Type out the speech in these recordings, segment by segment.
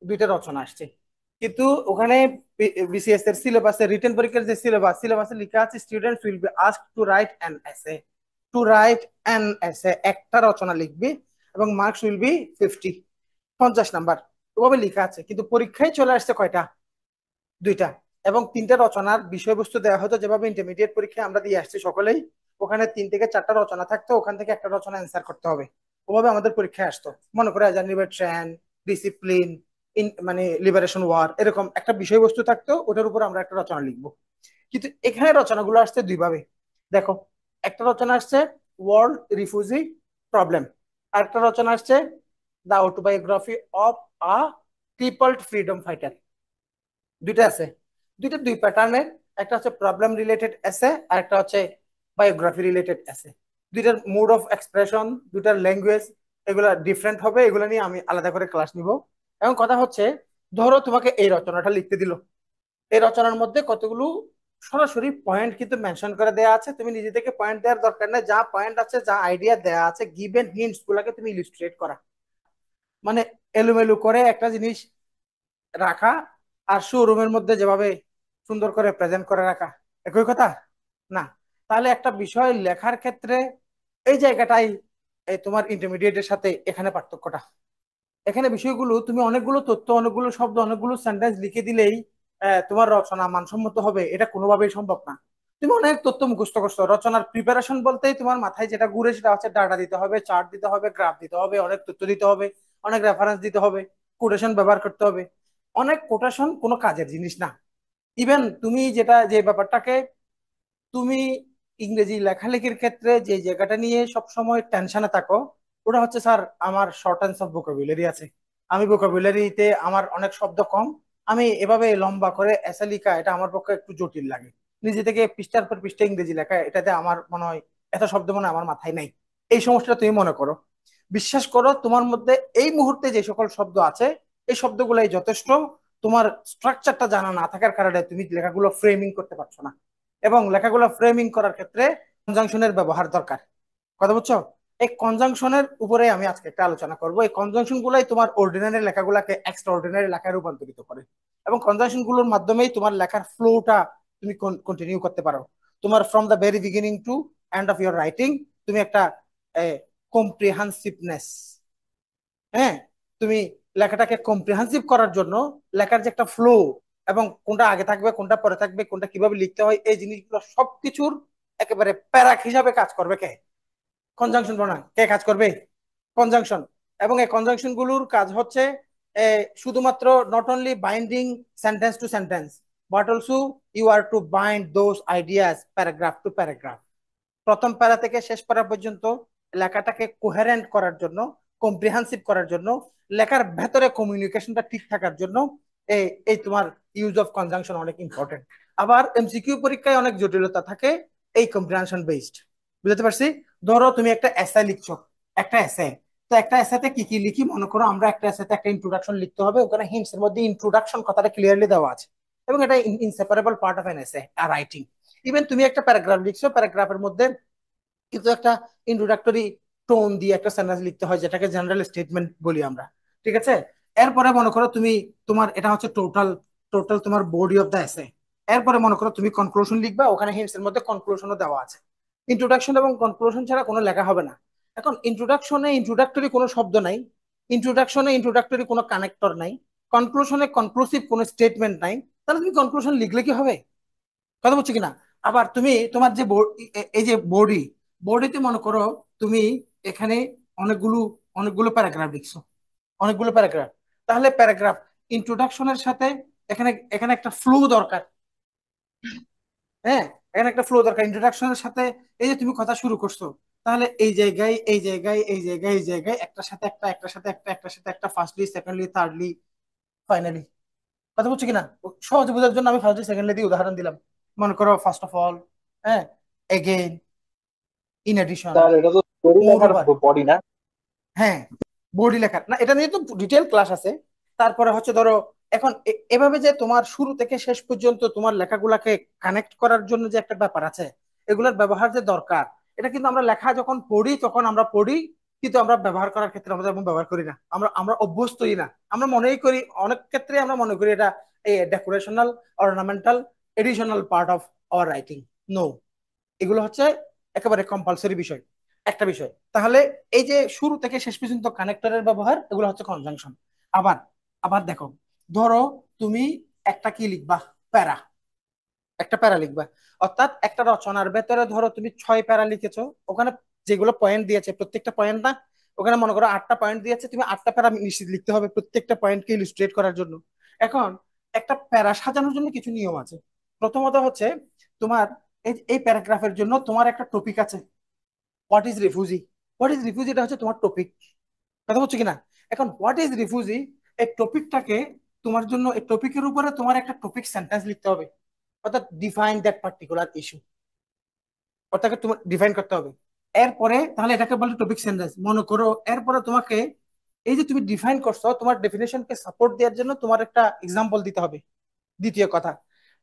দুইটা রচনা আসছে, কিন্তু ওখানে বিসিএস এর সিলেবাসে, রিটেন পরীক্ষার যে সিলেবাসে লেখা আছে students will be asked two write an essay, একটা রচনা লিখবি এবং মার্কস উইল বি 50 নাম্বার, ওভাবে লেখা আছে। কিন্তু পরীক্ষায় চলে আসছে কয়টা? দুইটা। এবং তিনটা রচনার বিষয়বস্তু দেওয়া হতো, যেভাবে ইন্টারমিডিয়েট পরীক্ষায় আমরা দিয়ে আসছি সকলেই, ওখানে 3 থেকে 4টা রচনা থাকতো, ওখান থেকে একটা রচনা অ্যান্সার করতে হবে। ওভাবে আমাদের পরীক্ষায় আসতো। মনে করে আজান ট্রেন, ডিসিপ্লিন, মানে লিবারেশন ওয়ার, এরকম একটা বিষয়বস্তু থাকতো, ওটার উপর আমরা একটা রচনা লিখবো। কিন্তু এখানে রচনাগুলো আসছে দুইভাবে। দেখো, একটা রচনা আসছে ওয়ার্ল্ড রিফিউজি প্রবলেম, আর একটা রচনা আসছে the autobiography of a crippled freedom fighter. দুইটা আছে, দুইটা দুই প্যাটার্নের। একটা হচ্ছে প্রবলেম রিলেটেড এসে, আর একটা হচ্ছে বায়োগ্রাফি রিলেটেড এসে। দুইটার মোড অফ এক্সপ্রেশন, দুইটার ল্যাঙ্গুয়েজ, এগুলা ডিফারেন্ট হবে। এগুলো নিয়ে আমি আলাদা করে ক্লাস নিব। এবং কথা হচ্ছে, ধরো তোমাকে এই রচনাটা লিখতে দিল, এই রচনার মধ্যে কতগুলো সরাসরি পয়েন্ট কিন্তু মেনশন করে দেওয়া আছে, তুমি নিজে থেকে পয়েন্ট দেওয়ার দরকার নেই, যা পয়েন্ট আছে, যা আইডিয়া দেওয়া আছে, গিভেন হিন্টস গুলাকে তুমি ইলিস্ট্রেট করা, মানে এলোমেলো করে একটা জিনিস রাখা আর শোরুমের মধ্যে যেভাবে সুন্দর করে প্রেজেন্ট করে রাখা একই কথা না। তাহলে একটা বিষয় লেখার ক্ষেত্রে এই জায়গাটাই এই তোমার ইন্টারমিডিয়েটের সাথে এখানে পার্থক্যটা। এখানে বিষয়গুলো তুমি অনেকগুলো তথ্য, অনেকগুলো শব্দ, অনেকগুলো সেন্টেন্স লিখে দিলেই তোমার রচনা মানসম্মত হবে, এটা কোনোভাবেই সম্ভব না। তুমি অনেক তথ্য মুখস্থ করছো, রচনার প্রিপারেশন বলতেই তোমার মাথায় যেটা ঘুরে সেটা হচ্ছে ডাটা দিতে হবে, চার্ট দিতে হবে, গ্রাফ দিতে হবে, অনেক তথ্য দিতে হবে, অনেক রেফারেন্স দিতে হবে, কোটেশন ব্যবহার করতে হবে। অনেক কোটেশন কোনো কাজের জিনিস না। ইভেন তুমি যেটা যে ব্যাপারটাকে তুমি ইংরেজি লেখালেখির ক্ষেত্রে যে জায়গাটা নিয়ে সবসময় টেনশনে থাকো, ওটা হচ্ছে স্যার আমার শর্টেন্স অফ ভোকাবুলারি আছে, আমি ভোকাবুলারিতে আমার অনেক শব্দ কম, আমি এভাবে লম্বা করে এসে লেখা এটা আমার পক্ষে একটু জটিল লাগে, নিজে থেকে পৃষ্ঠার পর পৃষ্ঠা ইংরেজি লেখা এটাতে আমার মনে হয় এত শব্দ মনে হয় আমার মাথায় নাই। এই সমস্যাটা তুমি মনে করো, বিশ্বাস করো তোমার মধ্যে এই মুহূর্তে যে সকল শব্দ আছে এই শব্দগুলাই যথেষ্ট। তোমার স্ট্রাকচারটা জানা না থাকার কারণে তুমি লেখাগুলো ফ্রেমিং করতে পারছো না, এবং লেখাগুলো ফ্রেমিং করার ক্ষেত্রে কনজাংশনের ব্যবহার দরকার। কথা বুঝছো? এই কনজাংশনের উপরে আমি আজকে একটা আলোচনা করব। এই কনজাংশন গুলাই তোমার অর্ডিনারি লেখাগুলাকে এক্সট্রা অর্ডিনারি লেখায় রূপান্তরিত করে, এবং কনজাংশন গুলোর মাধ্যমেই তোমার লেখার ফ্লোটা তুমি কন্টিনিউ করতে পারো। তোমার from the very beginning to end of your writing তুমি একটা কম্প্রিহেন্সিভনেস, হ্যাঁ, তুমি লেখাটাকে কম্প্রিহেন্সিভ করার জন্য লেখার যে একটা ফ্লো, এবং কোনটা আগে থাকবে, কোনটা পরে থাকবে, কোনটা কিভাবে লিখতে হয়, এই জিনিসগুলো সবকিছুর একেবারে প্যারাক হিসাবে কাজ করবে কে? কনজাংশন প্রণয়ন কে কাজ করবে? কনজাংশন। এবং এই কনজাংশন গুলোর কাজ হচ্ছে শুধুমাত্র not only binding sentence to sentence, but also you are to bind those ideas paragraph to paragraph. প্রথম প্যারা থেকে শেষ প্যারা পর্যন্ত লেখাটাকে কোহেরেন্ট করার জন্য, কম্প্রিহেন্সিভ করার জন্য, লেখার ভেতরে কমিউনিকেশনটা ঠিক থাকার জন্য এই এই তোমার ইউজ অফ কনজাংশন অনেক ইম্পর্টেন্ট। আবার এমসিকিউ পরীক্ষায় অনেক জটিলতা থাকে এই কম্প্রিহেনশন বেসড। বুঝতে পারছি? ধরো তুমি একটা এসে লিখছো, একটা এসে, তো একটা এসেতে কি কি লিখি মনে করো, আমরা একটা এসেতে একটা ইন্ট্রোডাকশন লিখতে হবে, ওখানে হিন্টস এর মধ্যে ইন্ট্রোডাকশন কথাটা ক্লিয়ারলি দেওয়া আছে, এবং এটা ইনসেপারেবল পার্ট অফ এন এসে আর রাইটিং। ইভেন তুমি একটা প্যারাগ্রাফ লিখছো, প্যারাগ্রাফের মধ্যে কিন্তু একটা ইন্ট্রোডাক্টরি টোন দিয়ে একটা সেন্টেন্স লিখতে হয়, যেটাকে জেনারেল স্টেটমেন্ট বলি আমরা। ঠিক আছে? এরপরে মনে করো তুমি, তোমার এটা হচ্ছে টোটাল টোটাল তোমার বডি অফ দ্য এসে। এরপরে মনে করো তুমি কনক্লুশন লিখবা, ওখানে হিন্টস এর মধ্যে কনক্লুশনও দেওয়া আছে। ইন্ট্রোডাকশন এবং কনক্লুশন ছাড়া কোনো লেখা হবে না। এখন ইন্ট্রোডাকশনে ইন্ট্রোডাক্টরি কোনো শব্দ নাই, ইন্ট্রোডাকশনে ইন্ট্রোডাক্টরি কোনো কানেক্টর নাই, কনক্লুশনে কনক্লুসিভ কোনো স্টেটমেন্ট নাই, তাহলে তুমি কনক্লুশন লিখলে কি হবে? কথা বলছি কিনা? আবার তুমি তোমার যে এই যে বডিতে মনে করো তুমি এখানে অনেকগুলো অনেকগুলো প্যারাগ্রাফ লিখছো, অনেকগুলো প্যারাগ্রাফ। তাহলে প্যারাগ্রাফ ইন্ট্রোডাকশনের সাথে এখানে এখানে একটা ফ্লো দরকার। হ্যাঁ, এখানে একটা ফ্লো দরকার ইন্ট্রোডাকশনের সাথে। এই যে তুমি কথা শুরু করছো, তাহলে এই জায়গায় এই জায়গায় এই জায়গায় এই জায়গায় একটার সাথে একটা, একটার সাথে একটা, একটার সাথে একটা, ফার্স্টলি, সেকেন্ডলি, থার্ডলি, ফাইনালি। কথা বলছো কিনা? সহজে বোঝার জন্য আমি ফার্স্টলি সেকেন্ডলি দিয়ে উদাহরণ দিলাম। মনে করো ফার্স্ট অফ অল, হ্যাঁ, এগেইন, ইন এডিশন, তাহলে এটা তো স্টোরি মোর লেখার ওভার। বডি না? হ্যাঁ, বডি লেখার না, এটা নিয়ে তো ডিটেল ক্লাস আছে। তারপরে হচ্ছে ধরো, এখন এভাবে যে তোমার শুরু থেকে শেষ পর্যন্ত তোমার লেখাগুলাকে কানেক্ট করার জন্য যে একটা ব্যাপার আছে, এগুলোর ব্যবহার যে দরকার, এটা কিন্তু আমরা লেখা যখন পড়ি তখন আমরা পড়ি, কিন্তু আমরা ব্যবহার করার ক্ষেত্রে আমরা যেমন ব্যবহার করি না, আমরা আমরা অভ্যস্তই না। আমরা মনেই করি, অনেক ক্ষেত্রে আমরা মনে করি এটা এই decorational, ornamental, additional part of our writing. No, এগুলো হচ্ছে একেবারে কম্পালসরি বিষয়, একটা বিষয়। তাহলে এই যে শুরু থেকে শেষ পর্যন্ত কানেক্টরের ব্যবহার, এগুলো হচ্ছে কনজাংশন। আবার আবার দেখো, ধরো তুমি একটা কি লিখবা, প্যারা, একটা প্যারা লিখবা, অর্থাৎ একটা রচনার ভেতরে ধরো তুমি 6 প্যারা লিখেছো, ওখানে যেগুলো পয়েন্ট দিয়েছে প্রত্যেকটা পয়েন্ট না, ওখানে মনে করো 8টা পয়েন্ট দিয়েছে, তুমি 8টা প্যারা নিশ্চিত লিখতে হবে প্রত্যেকটা পয়েন্টকে ইলিস্ট্রেট করার জন্য। এখন একটা প্যারা সাজানোর জন্য কিছু নিয়ম আছে। প্রথমত হচ্ছে তোমার এই প্যারাগ্রাফের জন্য তোমার একটা টপিক আছে, what is refugee. What is refugee এটা হচ্ছে তোমার টপিক, কথা বলছো কিনা? এখন হোয়াট ইজ রিফিউজি, এই টপিকটাকে, তোমার জন্য এই টপিকের উপরে তোমার একটা টপিক সেন্টেন্স লিখতে হবে, অর্থাৎ ডিফাইন দ্যাট পার্টিকুলার ইস্যু, ওটাকে তোমার ডিফাইন করতে হবে। এরপরে তাহলে এটাকে বলে টপিক সেন্টেন্স মনে করো। এরপরে তোমাকে এই যে তুমি ডিফাইন করছো, তোমার ডেফিনেশনকে সাপোর্ট দেওয়ার জন্য তোমার একটা এক্সাম্পল দিতে হবে, দ্বিতীয় কথা।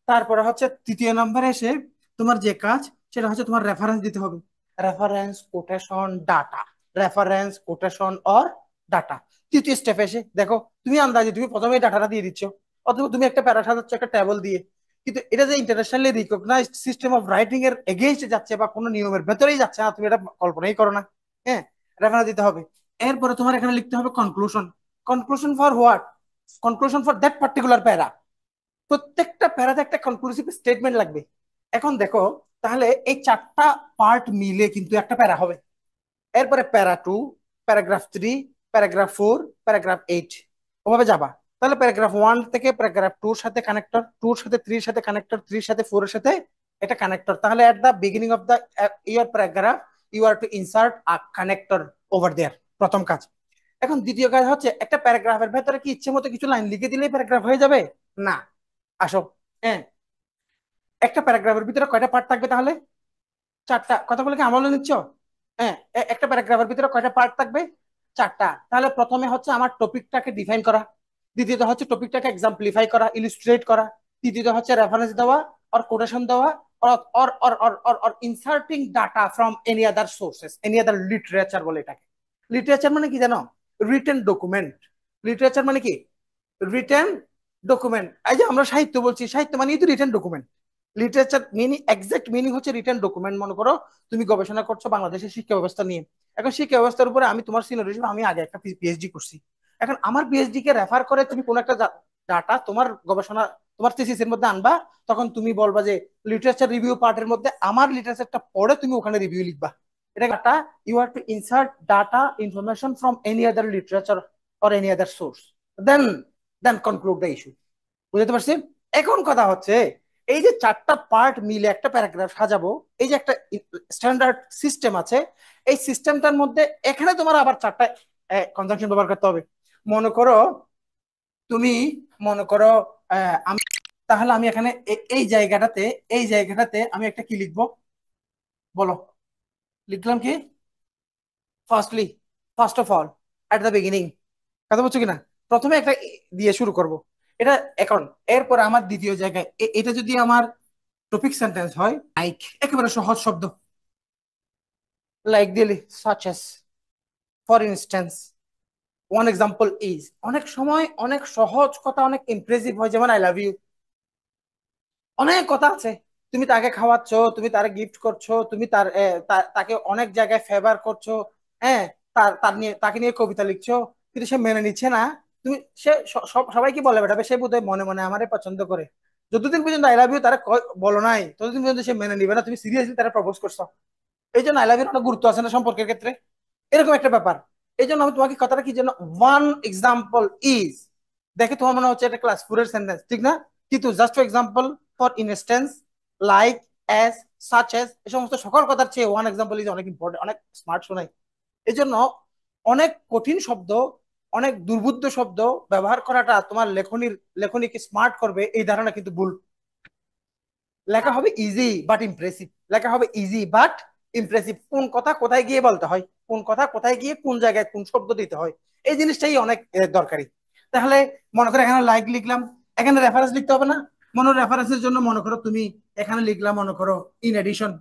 তারপরে হচ্ছে তৃতীয় নম্বরে এসে তোমার যে কাজ, সেটা হচ্ছে তোমার রেফারেন্স দিতে হবে। Reference, quotation, data. Reference, quotation or data. তৃতীয় স্টেপে এসে দেখো, তুমি আন্দাজে তুমি প্রথমে ডাটাটা দিয়ে দিচ্ছ, অথবা তুমি একটা প্যারা সাজাচ্ছ একটা টেবল দিয়ে, কিন্তু এটা যে internationally recognised system of writing এর এগেইনস্টে যাচ্ছে বা কোনো নিয়মের ভেতরেই যাচ্ছে না, তুমি এটা কল্পনাই করো না। হ্যাঁ, রেফারেন্স দিতে হবে। এরপরে তোমার এখানে লিখতে হবে conclusion. Conclusion for what? Conclusion for that particular প্যারা। প্রত্যেকটা প্যারাতে একটা কনক্লুসিভ স্টেটমেন্ট লাগবে। এখন দেখো, তাহলে এই 4টা পার্ট মিলে কিন্তু একটা প্যারা হবে। এরপরে প্যারা 2, প্যারাগ্রাফ 3, প্যারাগ্রাফ 4, প্যারাগ্রাফ 8, ওভাবে যাবা। তাহলে প্যারাগ্রাফ 1 থেকে প্যারাগ্রাফ 2 এর সাথে কানেক্টর, 2 এর সাথে 3 এর সাথে কানেক্টর, 3 এর সাথে 4 এর সাথে এটা কানেক্টর। তাহলে at the beginning of the year paragraph you are to insert a connector over there, প্রথম কাজ। এখন দ্বিতীয় কাজ হচ্ছে, একটা প্যারাগ্রাফের ভেতরে কি ইচ্ছে মতো কিছু লাইন লিখে দিলেই প্যারাগ্রাফ হয়ে যাবে? না। আসো, হ্যাঁ, একটা প্যারাগ্রাফের ভিতরে কয়টা পার্ট থাকবে তাহলে? 4টা। কথা বলে কি আমল নিচ্ছ? হ্যাঁ, একটা প্যারাগ্রাফের ভিতরে কয়টা পার্ট থাকবে? 4টা। তাহলে প্রথমে হচ্ছে আমার টপিকটাকে ডিফাইন করা, দ্বিতীয়ত হচ্ছে টপিকটাকে এক্সাম্পলিফাই করা, ইলিস্ট্রেট করা, তৃতীয়ত হচ্ছে রেফারেন্স দেওয়া আর কোটেশন দেওয়া, or inserting data from any other sources, any other literature বলে এটাকে। লিটারেচার মানে কি জানো? Written document. লিটারেচার মানে কি? Written document. এই যে আমরা সাহিত্য বলছি, সাহিত্য মানে তো written document. Literature meaning, exact meaning হচ্ছে রিটেন ডকুমেন্ট। মনে করো তুমি গবেষণা করছো বাংলাদেশের শিক্ষা ব্যবস্থা নিয়ে। এখন শিক্ষা ব্যবস্থার উপরে আমি তোমার সিনিয়র হিসেবে আমি আগে একটা পিএইচডি করছি। এখন আমার পিএইচডি কে রেফার করে তুমি কোন একটা ডাটা তোমার গবেষণা, তোমার থিসিসের মধ্যে আনবা, তখন তুমি বলবা যে লিটারেচার রিভিউ পার্টের মধ্যে আমার লিটারেচারটা পড়ে তুমি ওখানে রিভিউ লিখবা। এটা data, you have to insert data information from any other literature or any other source, then then conclude the issue. বুঝতে পারছি? এখন কথা হচ্ছে, এই যে 4টা পার্ট মিলে একটা প্যারাগ্রাফ সাজাবো, এই যে একটা স্ট্যান্ডার্ড সিস্টেম আছে, এই সিস্টেমটার মধ্যে এখানে তোমার আবার 4টা কনজাংশন ব্যবহার করতে হবে। মনে করো তুমি, মনে করো আমি, তাহলে আমি এখানে এই জায়গাটাতে আমি একটা কি লিখবো বলো? লিখলাম কি? Firstly, first of all, at the beginning. কথা বলছো কিনা? প্রথমে একটা দিয়ে শুরু করব এটা। এখন এরপর আমার দ্বিতীয় জায়গায় এটা যদি আমার টপিক সেন্টেন্স হয়, লাইক, একেবারে সহজ শব্দ, লাইক দিলি, such as, for instance, one example is. অনেক সময় অনেক সহজ কথা অনেক ইমপ্রেসিভ হয়, যেমন আই লাভ ইউ। অনেক কথা আছে, তুমি তাকে খাওয়াচ্ছ, তুমি তার গিফট করছো, তুমি তাকে অনেক জায়গায় ফেভার করছো, হ্যাঁ, তাকে নিয়ে কবিতা লিখছো, কিন্তু সে মেনে নিচ্ছে না। তুমি, সে সবাই কি বলে বেটা, সে বোধহয় মনে মনে আমারে পছন্দ করে। যতদিন পর্যন্ত আই লাভ ইউ তারা বলো নাই, ততদিন পর্যন্ত সে মেনে নিবে না তুমি সিরিয়াসলি তারা প্রপোজ করছো। এই জন্য আই লাভ ইউর অনেক গুরুত্ব আছে না সম্পর্কের ক্ষেত্রে, এরকম একটা ব্যাপার। এই জন্য আমি তোমাকে কথাটা কি জন্য, ওয়ান এক্সাম্পল ইজ, দেখে তোমার মনে হচ্ছে এটা ক্লাস 4 এর সেন্টেন্স, ঠিক না? কিন্তু just for example, for instance, like, as, such as, এই সমস্ত সকল কথার চেয়ে ওয়ান এক্সাম্পল ইজ অনেক ইম্পর্টেন্ট, অনেক স্মার্ট শোনায়। এই জন্য অনেক কঠিন শব্দ, অনেক দুর্বোধ্য শব্দ ব্যবহার করাটা তোমার লেখনীকে স্মার্ট করবে, এই ধারণা কিন্তু ভুল। লেখা হবে ইজি বাট ইমপ্রেসিভ, লেখা হবে ইজি বাট ইমপ্রেসিভ। কোন কথা কোথায় গিয়ে বলতে হয়, কোন কথা কোথায় গিয়ে কোন জায়গায় কোন শব্দ দিতে হয়, এই জিনিসটাই অনেক দরকারি। তাহলে মনে করো এখানে লাইক লিখলাম, এখানে রেফারেন্স লিখতে হবে না? মনে রেফারেন্সের জন্য মনে করো তুমি এখানে লিখলাম, মনে করো ইন এডিশন।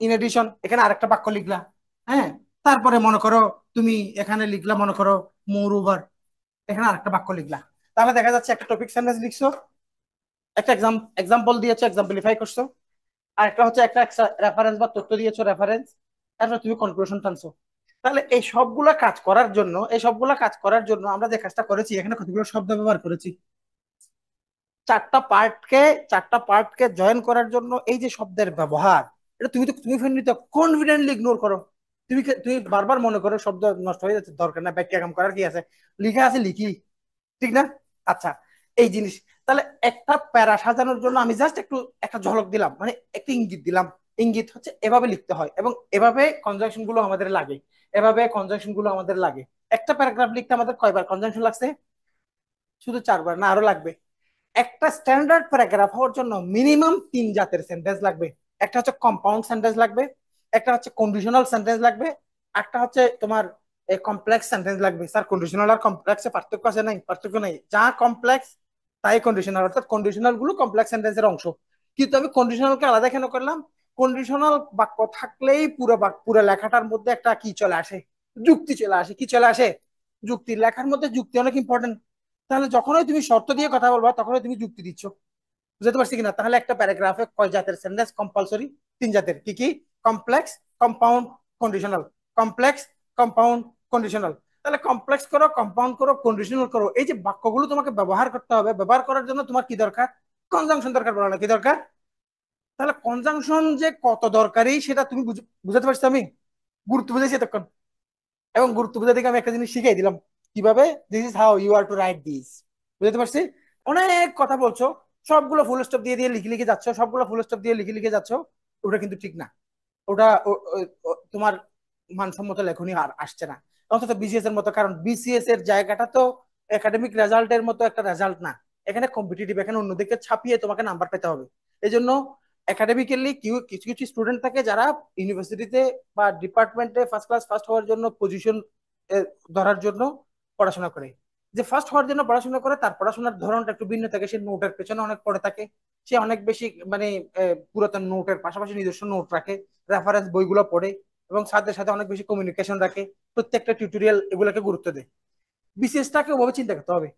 ইন এডিশন, এখানে আরেকটা বাক্য লিখলা, হ্যাঁ। তারপরে মনে করো তুমি এখানে লিখলা, মনে করো মোর ওভার, এখানে আরেকটা বাক্য লিখলা। তাহলে দেখা যাচ্ছে একটা টপিক সেন্টেন্স লিখছো, একটা এক্সাম্পল দিয়েছো, এক্সাম্পলিফাই করছো, আর একটা হচ্ছে একটা রেফারেন্স বা তথ্য দিয়েছো, রেফারেন্স, তারপর তুমি কনক্লুশন টানছো। তাহলে এই সবগুলা কাজ করার জন্য আমরা যে কাজটা করেছি, এখানে কতগুলো শব্দ ব্যবহার করেছি, চারটা পার্টকে চারটা পার্টকে জয়েন করার জন্য এই যে শব্দের ব্যবহার, এটা তুমি কনফিডেন্টলি ইগনোর করো। তুমি বারবার মনে করো শব্দ নষ্ট হয়ে যাচ্ছে, দরকার না, ব্যাখ্যা কাম করার কি আছে, লিখা আছে লিখি, ঠিক না? আচ্ছা, এই জিনিস, তাহলে একটা প্যারা সাজানোর জন্য আমি জাস্ট একটু একটা ঝলক দিলাম, মানে একটা ইঙ্গিত দিলাম। ইঙ্গিত হচ্ছে এভাবে লিখতে হয় এবং এভাবে কনজাংশন গুলো আমাদের লাগে, এভাবে কনজাংশন গুলো আমাদের লাগে। একটা প্যারাগ্রাফ লিখতে আমাদের কয়বার কনজাংশন লাগছে? শুধু 4বার না, আরো লাগবে। একটা স্ট্যান্ডার্ড প্যারাগ্রাফ হওয়ার জন্য মিনিমাম 3 জাতের সেন্টেন্স লাগবে। একটা হচ্ছে কম্পাউন্ড সেন্টেন্স লাগবে, একটা হচ্ছে কন্ডিশনাল সেন্টেন্স লাগবে, একটা হচ্ছে তোমার কমপ্লেক্স সেন্টেন্স লাগবে। স্যার কন্ডিশনাল আর কমপ্লেক্সে পার্থক্য আছে? নাই, পার্থক্য নাই। যা কমপ্লেক্স তাই কন্ডিশনাল, অর্থাৎ কন্ডিশনাল গুলো কমপ্লেক্স সেন্টেন্সের অংশ। কিন্তু আমি কন্ডিশনালকে আলাদা কেন করলাম? কন্ডিশনাল বাক্য থাকলেই পুরো লেখাটার মধ্যে একটা কি চলে আসে, যুক্তি চলে আসে। কি চলে আসে? যুক্তি। লেখার মধ্যে যুক্তি অনেক ইম্পর্টেন্ট। তাহলে যখনই তুমি শর্ত দিয়ে কথা বলবা, তখনই তুমি যুক্তি দিচ্ছ। বুঝতে পারছি কিনা? তাহলে একটা প্যারাগ্রাফে কয় জাতের সেন্টেন্স কম্পালসরি? 3 জাতের। কি কি? Complex, compound, conditional. Complex, compound, conditional. তাহলে কমপ্লেক্স করো, কম্পাউন্ড করো, কন্ডিশনাল করো, এই যে বাক্যগুলো তোমাকে ব্যবহার করতে হবে, ব্যবহার করার জন্য তোমার কি দরকার? কনজাংশন দরকার। বলো না কি দরকার? তাহলে কনজাংশন যে কত দরকারি সেটা তুমি বুঝাতে পারছো? আমি গুরুত্ব বুঝেছি এতক্ষণ, এবং গুরুত্ব বুঝে থেকে আমি একটা জিনিস শিখাই দিলাম কিভাবে, this is how you are to write this. বুঝতে পারছি? অনেক কথা বলছো, সবগুলো ফুল স্টপ দিয়ে দিয়ে লিখে লিখে যাচ্ছ, সবগুলো ফুল স্টপ দিয়ে লিখে লিখে যাচ্ছ, ওটা কিন্তু ঠিক না। ওটা তোমার মানসম্মত লেখনী আর আসছে না, অন্তত বিসিএস এর মতো। কারণ বিসিএস এর জায়গাটা তো একাডেমিক রেজাল্টের মতো একটা রেজাল্ট না, এখানে কম্পিটিটিভ, এখানে অন্যদিকে ছাপিয়ে তোমাকে নাম্বার পেতে হবে। এই জন্য একাডেমিক্যালি কিছু কিছু স্টুডেন্ট থাকে যারা ইউনিভার্সিটিতে বা ডিপার্টমেন্টে ফার্স্ট ক্লাস ফার্স্ট হওয়ার জন্য পজিশন ধরার জন্য পড়াশোনা করে। যে ফার্স্ট হওয়ার জন্য পড়াশোনা করে, তার পড়াশোনার ধরনটা একটু ভিন্ন থাকে, সে নোটের পেছনে অনেক পড়ে থাকে, সে অনেক বেশি মানে পুরাতন নোটের পাশাপাশি নিজস্ব নোট রাখে, রেফারেন্স বইগুলো পড়ে, এবং সাথে সাথে অনেক বেশি কমিউনিকেশন রাখে, প্রত্যেকটা টিউটোরিয়াল এগুলোকে গুরুত্ব দেয়। বিসিএসটাকে ওভাবে চিন্তা করতে হবে।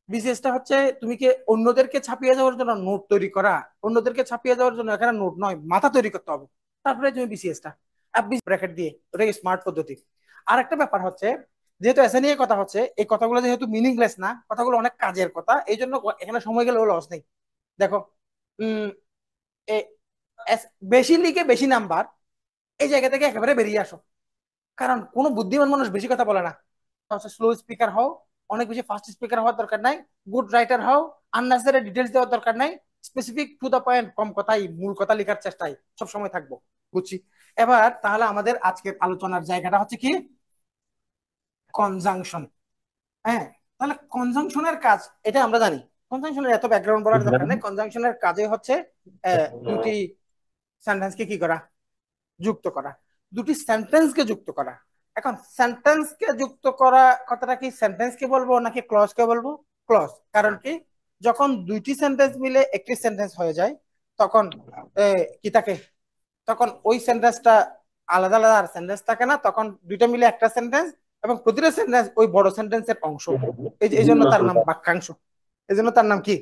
বিসিএসটা হচ্ছে তুমি কি অন্যদেরকে ছাপিয়ে যাওয়ার জন্য নোট তৈরি করা, অন্যদেরকে ছাপিয়ে যাওয়ার জন্য এখানে নোট নয়, মাথা তৈরি করতে হবে। তারপরে তুমি বিসিএসটা ব্র্যাকেট দিয়ে, ওটা স্মার্ট পদ্ধতি। আর একটা ব্যাপার হচ্ছে, যেহেতু এসে নিয়ে কথা হচ্ছে, এই কথাগুলো যেহেতু মিনিংলেস না, কথাগুলো অনেক কাজের কথা, এই জন্য এখানে সময় গেলেও লস নেই। দেখো, উম বেশি লিখে বেশি নাম্বার, এই জায়গা থেকে একেবারে বেরিয়ে আসো। কারণ কোনো বুদ্ধিমান মানুষ বেশি কথা বলে না। স্লো স্পিকার হও, অনেক বেশি ফাস্ট স্পিকার হওয়ার দরকার নাই। গুড রাইটার হও, আননেসেসারি ডিটেলস দেওয়ার দরকার নাই। স্পেসিফিক টু দা পয়েন্ট, কম কথাই মূল কথা লেখার চেষ্টায় সব সময় থাকবো। বুঝছি। এবার তাহলে আমাদের আজকের আলোচনার জায়গাটা হচ্ছে কি? কনজাংশন। হ্যাঁ, তাহলে কনজাংশনের কাজ এটা আমরা জানি। কনজাংশনের এত ব্যাকগ্রাউন্ড বলার দরকার নেই। কনজাংশনের কাজে হচ্ছে দুটি সেন্টেন্সকে কি করা? যুক্ত করা। দুটি সেন্টেন্সকে যুক্ত করা। এখন সেন্টেন্সকে যুক্ত করা কথাটা কি সেন্টেন্সকে বলবো নাকি ক্লজকে বলবো? ক্লজ। কারণ কি? যখন দুইটি সেন্টেন্স মিলে একটি সেন্টেন্স হয়ে যায়, তখন কি থাকে? তখন ওই সেন্টেন্সটা আলাদা আলাদা আর সেন্টেন্স থাকে না, তখন দুইটা মিলে একটা সেন্টেন্স, এবং প্রতিটা সেন্টেন্স ওই বড় সেন্টেন্সের অংশ। এই জন্য তার নাম বাক্যাংশ। এই জন্য তার নাম কি?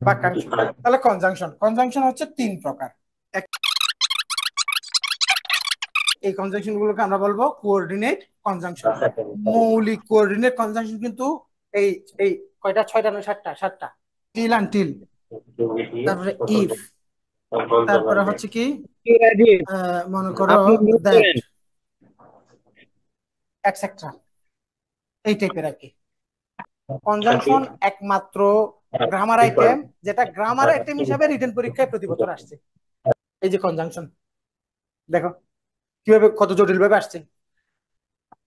বাক্যাংশ। তাহলে কনজাংশন, কনজাংশন হচ্ছে 3 প্রকার। এই কনজাংশন গুলোকে আমরা বলবো কোঅর্ডিনেট কনজাংশন। মৌলিক কোঅর্ডিনেট কনজাংশন কিন্তু এই এই কয়টা? 6টা না 7টা? 7টা। টিল অ্যান্ড টিল, তারপরে ইফ, তারপরে হচ্ছে কি মনে করো আপনি মিউট দ্যাট, করেন। এটসেট্রা, এই টাইপের আর কি। কনজাংশন একমাত্র গ্রামার আইটেম, যেটা গ্রামার আইটেম হিসাবে রিটেন পরীক্ষায় প্রতি বছর আসছে। এই যে কনজাংশন, দেখো কিভাবে কত জটিল ভাবে আসছে।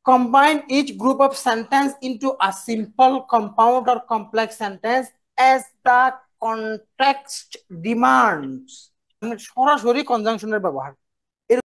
Combine each group of sentence into a simple, compound, or complex sentence as the context demands. সরাসরি কনজাংশনের ব্যবহার।